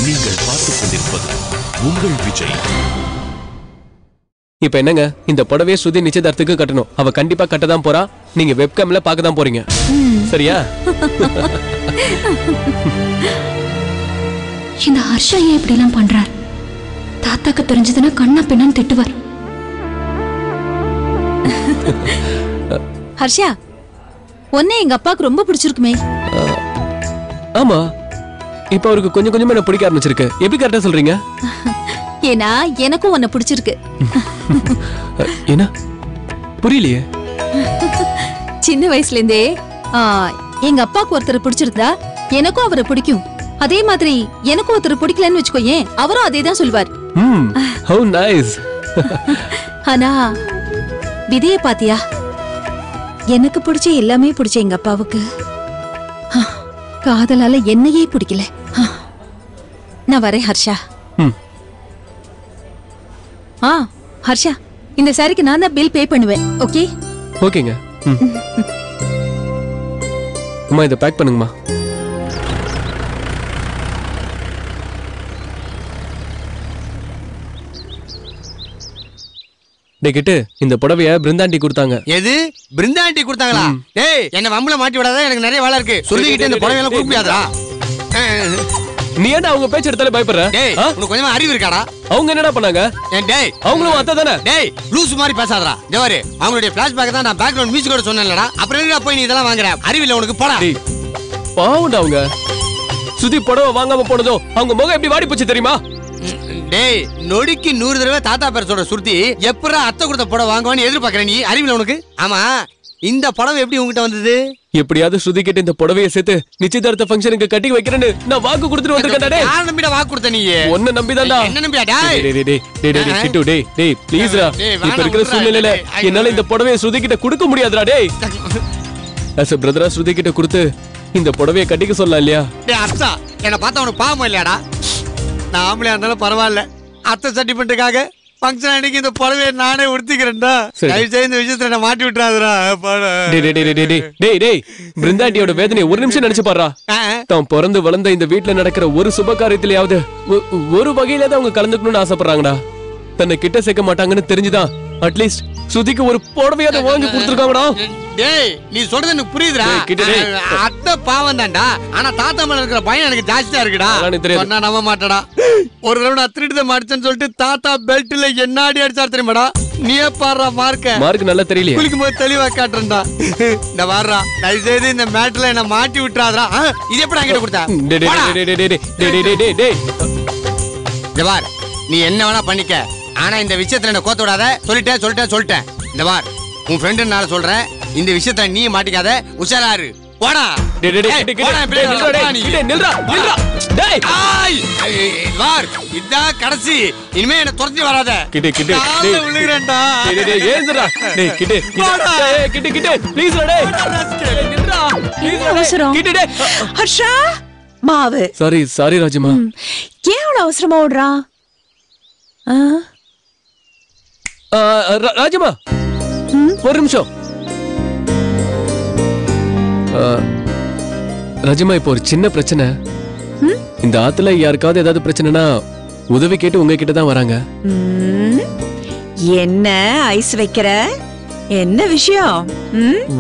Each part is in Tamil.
நீங்கள் பார்த்துக் கொண்டிருப்பது உங்கள் விஜய். இப்ப என்னங்க, இந்த புடவையை ஸ்ருதி நிச்சயதார்த்தத்துக்கு கட்டணும். அவ கண்டிப்பா கட்டதான் போறா. நீங்க வெப்கேம்ல பார்க்க தான் போறீங்க. சரியா? இந்த ஹர்ஷா ஏன் இப்படி எல்லாம் பண்றார்? தாத்தாக்கு தெரிஞ்சதுன்னா கண்ணா பின்னான்னு திட்டுவார். ஹர்ஷா, உன்னை எங்க அப்பாவுக்கு ரொம்ப பிடிச்சிருக்குமே. ஆமா, இப்ப அவருக்கு கொஞ்சம் கொஞ்சமா என்ன பிடிக்க ஆரம்பிச்சிருக்கு. எப்படி கரெக்டா சொல்றீங்க? ஏன்னா எனக்கும் உன்னை பிடிச்சிருக்கு. என்ன புரியலையே? சின்ன வயசுல இருந்தே எங்க அப்பாவுக்கு ஒருத்தர் பிடிச்சிருந்தா எனக்கும் அவரை பிடிக்கும். அதே மாதிரி எனக்கும் ஒருத்தர் பிடிக்கலன்னு வச்சுக்கோயேன், அவரும் அதே தான் சொல்வார். How nice. ஆனா விதியை பாத்தியா? எனக்கு பிடிச்ச எல்லாமே பிடிச்ச எங்க அப்பாவுக்கு காதலால என்னையே பிடிக்கல. நான் வரேன் ஹர்ஷா. ஹர்ஷா, இந்த சாரிக்கு நான் தான் பில் பே பண்ணுவேன். ஓகே? ஓகேங்க. அம்மா இதை பேக் பண்ணுங்கம்மா. கிட்ட இந்த புடவைய பிருந்தாண்டி கொடுத்தாங்க. எது பிருந்தாண்டி கொடுத்தாங்களா? டேய், என்ன வம்பல மாட்டி விடாத, எனக்கு நிறைய வேலை இருக்கு. சொல்லிக்கிட்டு இந்த புடவை எல்லாம் கொடுக்க முடியாதா? நீ என்ன அவங்க பேச்சு எடுத்தாலே பயப்படுற? டேய், உனக்கு கொஞ்சமா அறிவு இருக்காடா? அவங்க என்னடா பண்ணாங்க? டேய், அவங்களும் அத்தை தானே. டேய், லூஸ் மாதிரி பேசாதடா. ஜவாரி, அவங்களுடைய ஃபிளாஷ்பேக் தான் நான் பேக்ரவுண்ட் மியூசிக்கோட சொன்னேன்லடா. அப்புறம் எங்கடா போய் நீ இதெல்லாம் வாங்குற? அறிவில்ல உனக்கு? போடா. டேய், பாவுண்டா அவங்க. சுதி புடவை வாங்காம போனதோ அவங்க முகம் எப்படி வாடி போச்சு தெரியுமா? டேய், நொடிக்கு 100 தடவை தாத்தா பேர் சொல்ற சுருதி எப்பறா அத்தை கொடுத்த புடவை வாங்குவான்னு எதிர்பார்க்கற நீ? அறிவில்ல உனக்கு? ஆமா, இந்த புடவை எப்படி உங்ககிட்ட வந்தது? எப்படியாவது ஸ்ருதி கிட்ட இந்த புடவையை சேர்த்து நிச்சயதார்த்த ஃபங்க்ஷனுக்கு கட்டி வைக்கிறேன்னு நான் வாக்கு கொடுத்துட்டு வந்திருக்கேன். டேய், யார நம்பிடா வாக்கு கொடுத்த நீ? ஒண்ணு நம்பிதான்டா. என்ன நம்பியா? டேய் டேய் கிட்டு, டேய் ப்ளீஸ்ரா. இப்ப இருக்கிற சூழ்நிலையில என்னால இந்த புடவையை ஸ்ருதி கிட்ட கொடுக்க முடியாதுடா. டேய், as a brother ஸ்ருதி கிட்ட கொடுத்து இந்த புடவையை கட்டிக்க சொல்லலாம் இல்லையா? டேய் அத்தா, என்ன பார்த்தா உனக்கு பாவம் இல்லையாடா? நான் ஆம்பளையா இருந்தாலும் பரவாயில்ல, அத்தை சர்டிபிகேட்டுக்காக ஃபங்க்ஷன் அன்னைக்கு இந்த புடவையை நானே உடுத்திக்கிறேன்டா. தயவு செய்து இந்த விஷயத்துல என்ன மாட்டி விட்டுறாதடா. டேய், பிருந்தாண்டியோட வேதனை ஒரு நிமிஷம் நினைச்சு பாருடா. தான் பிறந்து வளர்ந்த இந்த வீட்டுல நடக்கிற ஒரு சுப காரியத்திலேயாவது ஒரு வகையில தான் அவங்க கலந்துக்கணும்னு ஆசைப்படுறாங்கடா. தன்னை கிட்ட சேர்க்க மாட்டாங்கன்னு தெரிஞ்சுதான் அட்லீஸ்ட் சுதிக்கு ஒரு புடவையாவது வாங்கி கொடுத்துருக்காங்கடா. டேய், நீ சொல்றது எனக்கு புரியுதுடா. அத்தை பாவம் தான்டா, ஆனா தாத்தா மேல இருக்கிற பயம் எனக்கு ஜாஸ்தியா இருக்குடா. சொன்னா நம்ப மாட்டடா. ஒரு தடவை நான் திருட்டு மாட்டேன்னு சொல்லிட்டு தாத்தா பெல்ட்ல என்னாடி அடிச்சார் தெரியுமாடா? நீயே பாடுறா மார்க் நல்லா தெரியல. குளிக்கும் போது தெளிவா காட்டுறா. இந்த வாடுறா, தயவு செய்து இந்த மேட்ல என்ன மாட்டி விட்டுறாதா. இது எப்படி அங்கிட்ட கொடுத்தா? ஜவார், நீ என்ன வேணா பண்ணிக்க, ஆனா இந்த விஷயத்துல என்ன கோத்த விடாத. சொல்லிட்டேன். இந்த வார், உன் ஃப்ரெண்டு நான் சொல்றேன், இந்த விஷயத்துல நீ மாட்டிக்காத, உஷாராரு. போடா. இதான் கடைசி. இனிமே என்ன துரத்தி வராத. விழுகிறேன்டா. ஹர்ஷா, மாவு. சாரி ராஜமா. ஏன் அவ்வளவு அவசரமா ஓடுறான்? ராஜமா, ஒரு நிமிஷம். ராஜமா, இப்போ ஒரு சின்ன பிரச்சனை. இந்த ஆத்துல யாருக்காவது ஏதாவது பிரச்சனைனா உதவி கேட்டு உங்ககிட்ட தான் வராங்க. என்ன ஐஸ் வைக்கிற? என்ன விஷயம்?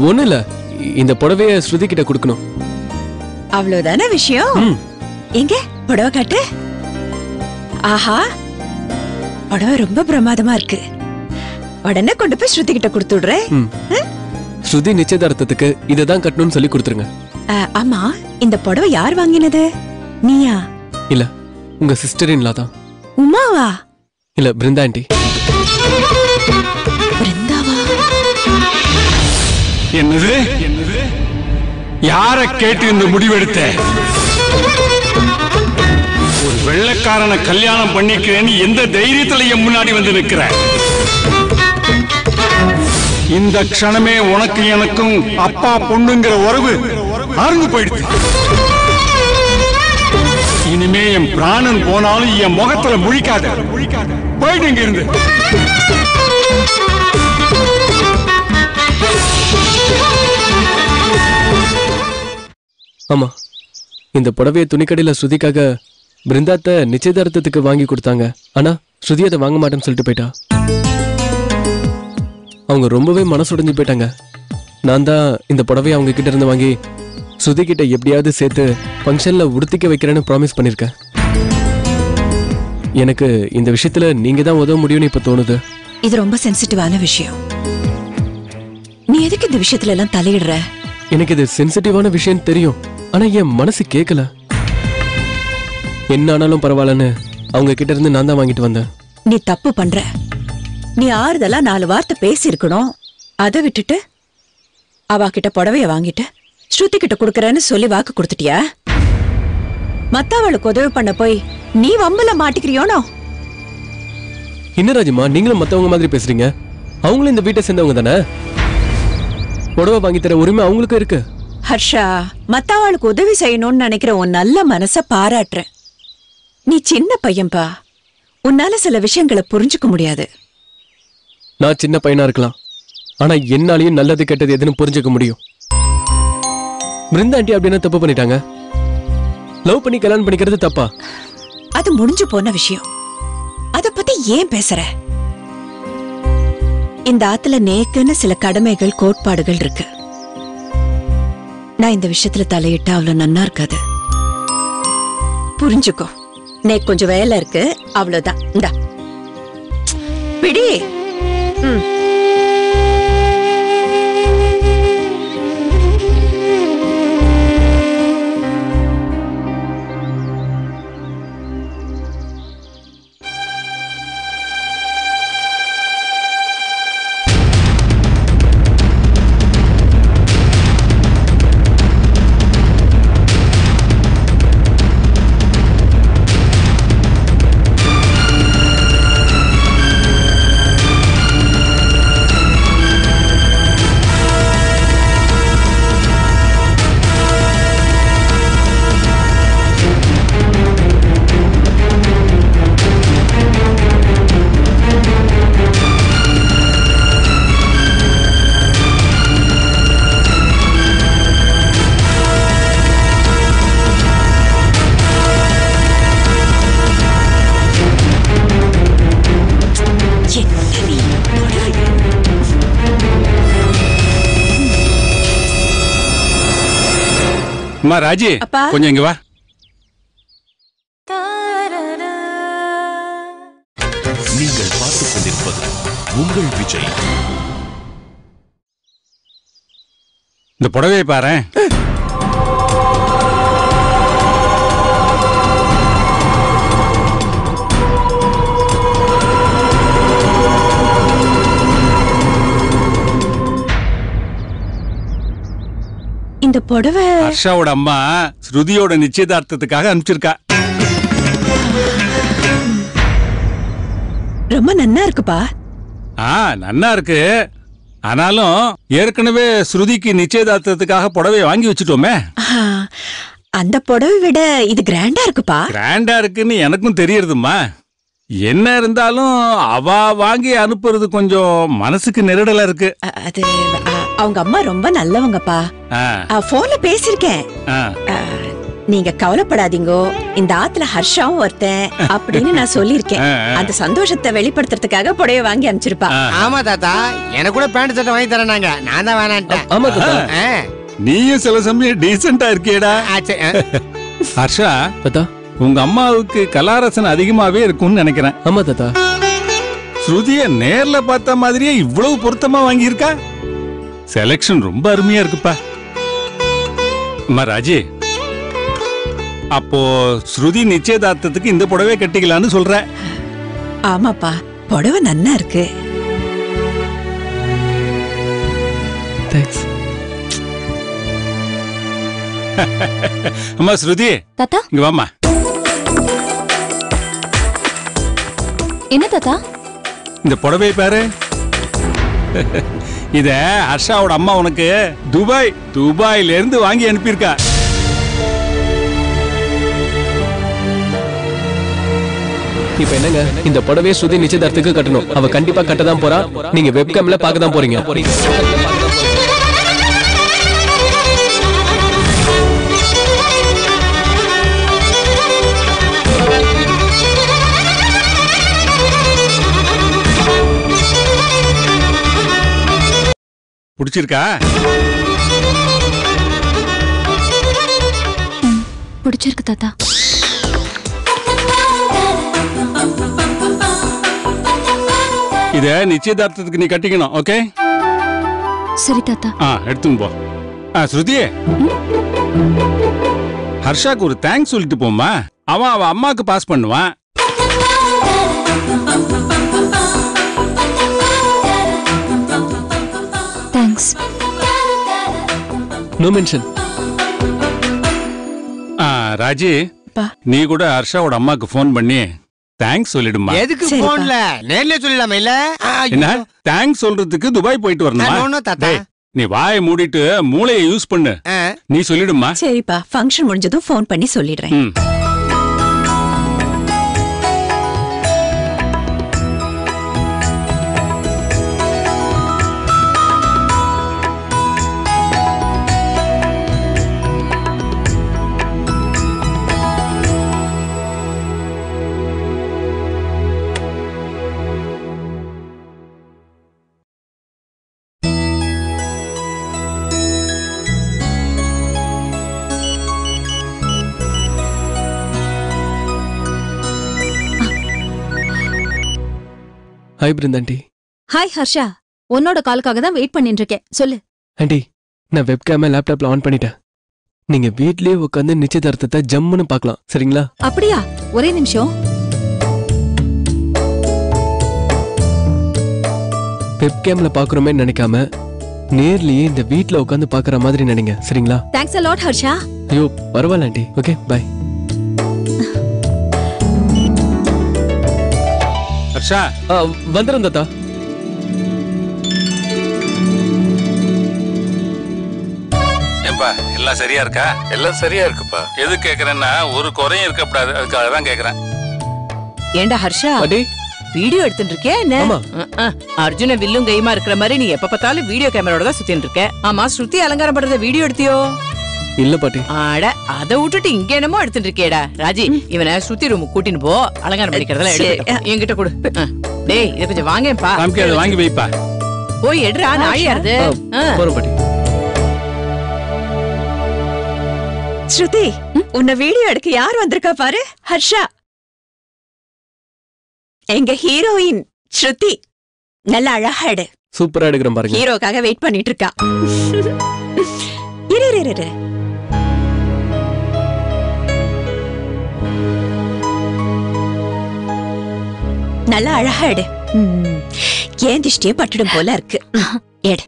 ஒண்ணு இல்ல, இந்த புடவைய ஸ்ருதி கிட்ட கொடுக்கணும். அவ்வளவுதான விஷயம்? எங்க புடவை காட்டு. ஆஹா, புடவை ரொம்ப பிரமாதமா இருக்கு. உடனே கொண்டு போய் ஸ்ருதி கிட்ட கொடுத்து விடுறேன். ஸ்ருதி நிச்சயதார்த்தத்துக்கு இததான் கட்டணும்னு சொல்லி கொடுத்துருங்க. ஆமா, இந்த புடவை யார் வாங்கினது? நீயா? இல்ல, உங்க சிஸ்டர் இன்லா தான். உமாவா? இல்ல, பிருந்தா ஆண்டி. பிருந்தாவா? என்னது? யார கேட்டு இந்த முடிவெடுத்த? ஒரு வெள்ளைக்காரனை கல்யாணம் பண்ணிக்கிறேன்னு எந்த தைரியத்துல என் முன்னாடி வந்து நிக்கிற? இந்த க்ஷணமே உனக்கு எனக்கும் அப்பா பொண்ணுங்கிற உறவு அறுந்து போயிடுச்சு. இனிமே என் பிராணன் போனாலும் என் முகத்துல முழிக்காத. போயிட்டு இங்க இருந்து. ஆமா, இந்த புடவைய துணிக்கடையில ஸ்ருதிக்காக பிருந்தாத்த நிச்சயதார்த்தத்துக்கு வாங்கி கொடுத்தாங்க. ஆனா ஸ்ருதி அதை வாங்க மாட்டேன்னு சொல்லிட்டு போயிட்டா. அவங்க ரொம்பவே மனசுடைஞ்சு போயிட்டாங்க. நான் தான் இந்த புடவையை அவங்க கிட்ட இருந்து வாங்கி ஸ்ருதி கிட்ட எப்படியாவது சேர்த்து ஃபங்க்ஷன்ல உடுத்திக்க வைக்கிறேன்னு ப்ராமிஸ் பண்ணிருக்கேன். எனக்கு இந்த விஷயத்துல நீங்க தான் உதவ முடியும்னு இப்ப தோணுது. இது ரொம்ப சென்சிட்டிவான விஷயம். நீ எதுக்கு இந்த விஷயத்துல எல்லாம் தலையிடுற? எனக்கு இது சென்சிட்டிவான விஷயம் தெரியும். ஆனா என் மனசு கேட்கல. என்ன ஆனாலும் பரவாயில்லன்னு அவங்க கிட்ட இருந்து நான் தான் வாங்கிட்டு வந்தேன். நீ தப்பு பண்ற. நீ ஆறுதலா 4 வார்த்தை பேசி இருக்கணும். அதை விட்டுட்டு அவ கிட்ட புடவைய வாங்கிட்டு ஸ்ருதி கிட்ட குடுக்கறேன்னு சொல்லி வாக்கு கொடுத்துட்டியா? மத்தவளுக்கு உதவி பண்ண போய் நீ வம்பல மாட்டிக்கிறியோனோ? என்ன ராஜிமா, நீங்களும் மத்தவங்க மாதிரி பேசுறீங்க? அவங்களும் இந்த வீட்டை சேர்ந்தவங்க தானே. புடவை வாங்கி தர உரிமை அவங்களுக்கு இருக்கு. ஹர்ஷா, மத்தவளுக்கு உதவி செய்யணும்னு நினைக்கிற உன் நல்ல மனச பாராட்டுறேன். நீ சின்ன பையன்பா, உன்னால சில விஷயங்களை புரிஞ்சுக்க முடியாது. நான் சின்ன பையனா இருக்கலாம், ஆனா என்னாலையும் நல்லது கெட்டது எதுன்னு புரிஞ்சுக்க முடியும். பிருந்தா ஆண்டி அப்படின்னா தப்பு பண்ணிட்டாங்க. லவ் பண்ணி கல்யாணம் பண்ணிக்கிறது தப்பா? அது முடிஞ்சு போன விஷயம். அத பத்தி ஏன் பேசுற? இந்த ஆத்துல நேக்குன்னு சில கடமைகள் கோட்பாடுகள் இருக்கு. நான் இந்த விஷயத்துல தலையிட்டா அவ்வளவு நன்னா இருக்காது. புரிஞ்சுக்கோ. நேக்கு கொஞ்சம் வேலை இருக்கு, அவ்வளவுதான். இந்தா பிடி. அம்மா ராஜி, கொஞ்சம் இங்க வா. நீங்கள் பார்த்துக் கொண்டிருப்பது உங்கள் விஜய். இந்த புடவையை பாரு. இந்த புடவை ஹர்ஷாவோட அம்மா ஸ்ருதியோட நிச்சயதார்த்தத்துக்காக அனுப்பிச்சிருக்கா. ரொம்ப நன்னா இருக்குப்பா. நன்னா இருக்கு. ஆனாலும் ஏற்கனவே ஸ்ருதிக்கு நிச்சயதார்த்தத்துக்காக புடவையை வாங்கி வச்சுட்டோமே. அந்த புடவை விட இது கிராண்டா இருக்குப்பா. கிராண்டா இருக்குன்னு எனக்கும் தெரியறதுமா. என்ன இருந்தாலும் அவ வாங்கி அனுப்புறது கொஞ்சம் மனசுக்கு நெருடலா இருக்கு. அது அவங்க அம்மா ரொம்ப நல்லவங்கப்பா. போன்ல பேசிருக்கேன். நீங்க கவலைப்படாதீங்கோ, இந்த ஆத்துல ஹர்ஷாவும் ஒருத்தன் அப்படின்னு நான் சொல்லிருக்கேன். அந்த சந்தோஷத்தை வெளிப்படுத்துறதுக்காக புடவை வாங்கி அனுப்பிச்சிருப்பா. ஆமா தாத்தா, எனக்கு கூட பேண்ட் சட்டை வாங்கி தரேனாங்க. நான் தான் வேணான்ட்டேன். ஆமா தாத்தா. நீயும் சில சமயம் டீசென்ட்டா இருக்கியடா. ஹர்ஷா தாத்தா, உங்க அம்மாவுக்கு கலாரசன் அதிகமாவே இருக்கும்னு நினைக்கிறேன். ஆமா தாத்தா. ஸ்ருதிய நேர்ல பார்த்த மாதிரியே இவ்வளவு பொருத்தமா வாங்கி இருக்கா. செலக்ஷன் ரொம்ப அருமையா இருக்குப்பா. அம்மா ராஜி, அப்போ ஸ்ருதி நிச்சயதார்த்தத்துக்கு இந்த புடவை கட்டிக்கலான்னு சொல்ற? ஆமாப்பா, புடவை நன்னா இருக்கு. தேங்க்ஸ். அம்மா ஸ்ருதி, தாத்தா இங்க வாமா. என்ன தாத்தா? இந்த புடவை பாரு. இத ஹர்ஷாவோட அம்மா உனக்கு துபாயில இருந்து வாங்கி அனுப்பியிருக்கா. இப்ப என்னங்க, இந்த புடவையை ஸ்ருதி நிச்சயதார்த்தத்துக்கு கட்டணும். அவ கண்டிப்பா கட்டதான் போறா. நீங்க வெப்கேம்ல பார்க்க தான் போறீங்க. பிடிச்சிருக்கா? பிடிச்சிருக்கு தாத்தா. இத நிச்சயதார்த்தத்துக்கு நீ கட்டிக்கணும். ஓகே? சரி தாத்தா. எடுத்துன்னு போ. ஸ்ருதி, ஹர்ஷாக்கு ஒரு தேங்க்ஸ் சொல்லிட்டு போமா. அவன் அவ அம்மாக்கு பாஸ் பண்ணுவான். தேங்க்ஸ். No mention. ராஜி, நீ கூட ஹர்ஷாவோட அம்மாக்கு ஃபோன் பண்ணி தேங்க்ஸ் சொல்லிடுமா. எதுக்கு போன்ல நேர்ல சொல்லலாமே இல்ல? என்ன தேங்க்ஸ் சொல்றதுக்கு துபாய் போயிட்டு வரணுமா? நீ வாயை மூடிட்டு மூளையை யூஸ் பண்ணு. நீ சொல்லிடுமா. சரிப்பா, ஃபங்க்ஷன் முடிஞ்சதும் ஃபோன் பண்ணி சொல்லிடுறேன். ஹாய் பிருந்தாண்டி. ஹாய் ஹர்ஷா, உன்னோட காலுக்காக தான் வெயிட் பண்ணிட்டு இருக்கேன். சொல்லு. ஆண்டி, நான் வெப்கேம லேப்டாப்ல ஆன் பண்ணிட்டேன். நீங்க வீட்லயே உட்காந்து நிச்சயதார்த்தத்தை ஜம்முன்னு பார்க்கலாம். சரிங்களா? அப்படியா? ஒரே நிமிஷம். வெப்கேம்ல பாக்குறோமே நினைக்காம நேர்லயே இந்த வீட்ல உட்காந்து பாக்குற மாதிரி நினைங்க. சரிங்களா? Thanks a lot Harsha. ஐயோ பரவாயில்ல ஆண்டி. Okay bye. ஹர்ஷா, வந்துடும் தாத்தா. ஏம்பா எல்லாம் சரியா இருக்கா? எல்லாம் சரியா இருக்குப்பா. எது கேக்குறேன்னா ஒரு குறையும் இருக்கக்கூடாது, அதுக்காக தான் கேக்குறேன். ஏண்டா ஹர்ஷா, வீடியோ எடுத்துட்டு இருக்கியா என்ன? அர்ஜுன வில்லும் கைமா இருக்கிற மாதிரி நீ எப்ப பார்த்தாலும் வீடியோ கேமராவோட தான் சுத்திட்டு இருக்க. ஆமா, ஸ்ருதி அலங்காரம் பண்றத வீடியோ எடுத்தியோ? இல்ல பாட்டி. ஆட, அத விட்டுட்டு இங்க என்னமோ எடுத்துட்டு இருக்கேடா. ராஜி, இவனை ஸ்ருதி ரூம் கூட்டின்னு போ. அலங்காரம் பண்ணிக்கிறதெல்லாம் எடுத்து என்கிட்ட கொடு. டேய், இத கொஞ்சம் வாங்கேப்பா. வாங்கி வைப்பா. போய் எடுறா, நாழியாருது. போறோம் பாட்டி. ஸ்ருதி, உன்னை வீடியோ எடுக்க யார் வந்திருக்கா பாரு. ஹர்ஷா, எங்க ஹீரோயின் ஸ்ருதி. நல்ல அழகா எடு. சூப்பரா எடுக்கிறேன் பாருங்க. ஹீரோக்காக வெயிட் பண்ணிட்டு இருக்கா. இரு. நல்ல அழகா எடு. ஏன் திஷ்டியே பட்டுடும் போல இருக்கு. எடு.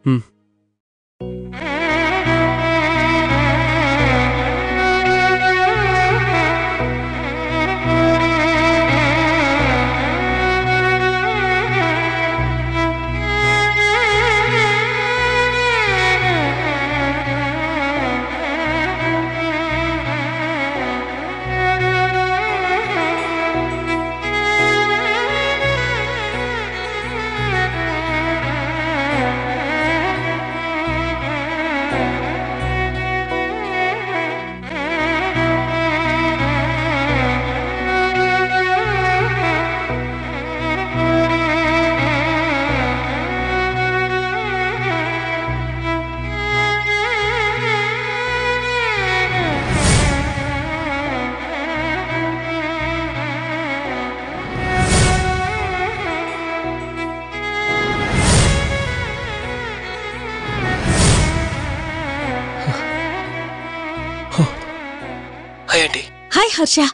Hi aunty. ஹாய் ஹர்ஷா.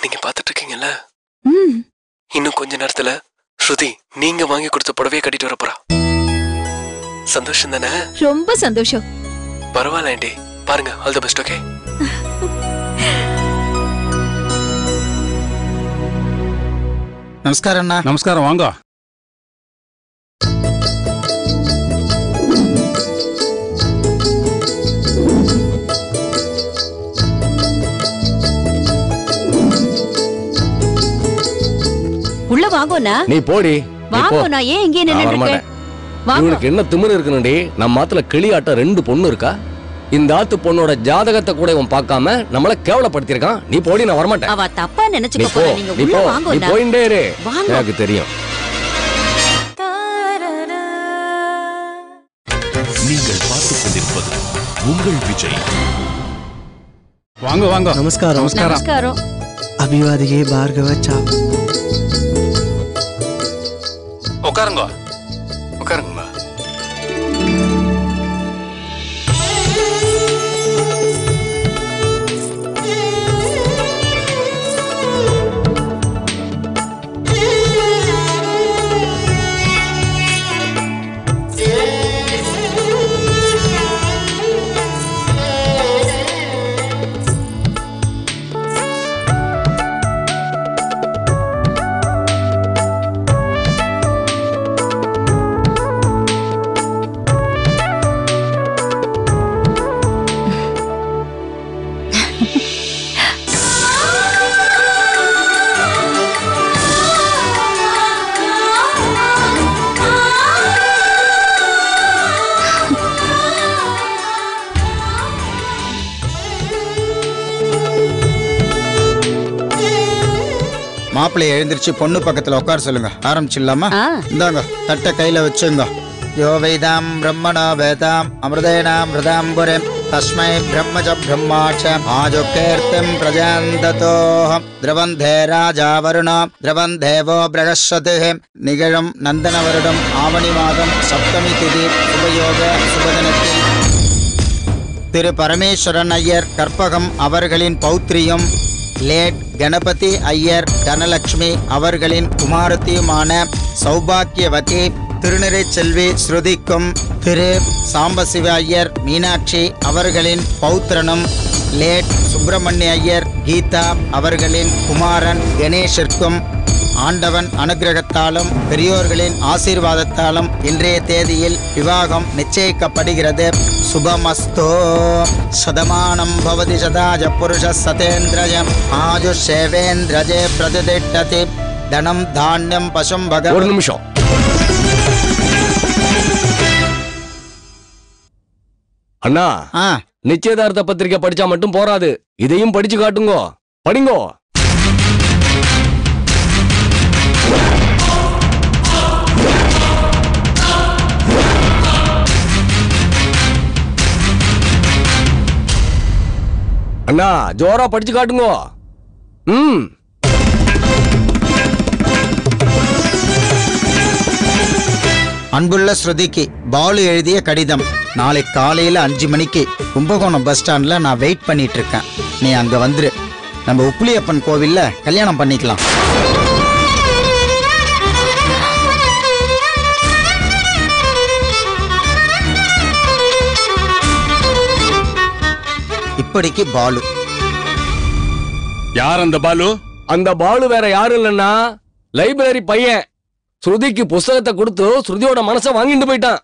நீங்க பாத்துட்டு இருக்கீங்கல்ல, இன்னும் கொஞ்ச நேரத்துல ஸ்ருதி நீங்க வாங்கி கொடுத்த புடவையை கட்டிட்டு வர போறா. சந்தோஷம் தானே? ரொம்ப சந்தோஷம். பரவாயில்ல ஆண்டி, பாருங்க. All the best. ஓகே? நமஸ்காரம் அண்ணா. நமஸ்காரம், வாங்க. உள்ள வாங்கோண்ணா. நீ போடி. வாங்கோண்ணா, ஏன் இங்கே நின்னுட்டு இருக்க? இவனுக்கு என்ன திமிரு இருக்குன்னு? நம்ம ஆத்துல கிளியாட்ட 2 பொண்ணு இருக்கா. இந்த ஆத்து பொண்ணோட ஜாதகத்தை கூட இவன் பார்க்காம நம்மள கேவலப்படுத்திருக்கான். நீ போடி, நான் வரமாட்டேன். அவ தப்பா நினைச்சுக்க போறா. நீங்க உள்ள வாங்கோண்ணா. நீ போயிண்டே இரு, எனக்கு தெரியும். நீங்கள் பார்த்துக் கொண்டிருப்பது உங்கள் விஜய். வாங்க வாங்க. நமஸ்காரம். நமஸ்காரம். அபிவாதியே பார்கவ சாப். உட்காருங்க உட்காருங்க. மாப்பிள்ளைய எழுந்திருச்சு பொண்ணு பக்கத்துல உட்கார சொல்லுங்க. ஆரம்பிச்சிடலாமா? இந்தாங்க தட்டை கையில வச்சுங்க. யோ வேதாம் பிரம்மணோ வேதாம் அமிர்தேனாம் ஹிருதாம்புரம் தஸ்மை பிரம்மஜ பிரம்மாட்ச ஆஜுகீர்த்திம் பிரஜாந்ததோஹம் திரவந்தே ராஜா வருணம் திரவந்தேவோ பிரகஸ்வதிஹ நிகழும் நந்தன வருடம் ஆவணி மாதம் சப்தமி திதி சுபயோக சுபதினத்தில் திரு பரமேஸ்வரன் ஐயர் கற்பகம் அவர்களின் பௌத்ரியும் லேட் கணபதி ஐயர் தனலட்சுமி அவர்களின் குமாரத்தியுமான சௌபாக்கியவதி திருநிறை செல்வி ஸ்ருதிக்கும் திரு சாம்பசிவ ஐயர் மீனாட்சி அவர்களின் பௌத்திரனும் லேட் சுப்பிரமணிய ஐயர் கீதா அவர்களின் குமாரன் கணேஷிற்கும் ஆண்டவன் அனுகிரகத்தாலும் பெரியோர்களின் ஆசீர்வாதத்தாலும் இன்றைய தேதியில் விவாகம் நிச்சயிக்கப்படுகிறது. சுபமஸ்தோ. சதமானம் பவதி சதாஜ புருஷ சதேந்திரஜம் ஆஜுஷேவேந்திரஜே பிரதிதிட்டதி தனம் தானியம் பசும் பக. ஒரு நிமிஷம். அண்ணா, நிச்சயதார்த்த பத்திரிக்கை படிச்சா மட்டும் போராது, இதையும் படிச்சு காட்டுங்கோ. படிங்கோ. அண்ணா, ஜோரா படிச்சு காட்டுங்கோ. அன்புள்ள ஸ்ருதிக்கு பாலு எழுதிய கடிதம். நாளை காலையில 5 மணிக்கு கும்பகோணம் பஸ் ஸ்டாண்ட்ல நான் வெயிட் பண்ணிட்டு இருக்கேன். நீ அங்க வந்துரு. நம்ம உப்புளியப்பன் கோவில்ல கல்யாணம் பண்ணிக்கலாம். இப்படிக்கு பாலு. யார் அந்த பாலு? அந்த பாலு வேற யாரும் இல்லைன்னா லைப்ரரி பையன். ஸ்ருதிக்கு புஸ்தகத்தை கொடுத்து ஸ்ருதியோட மனசை வாங்கிட்டு போயிட்டான்.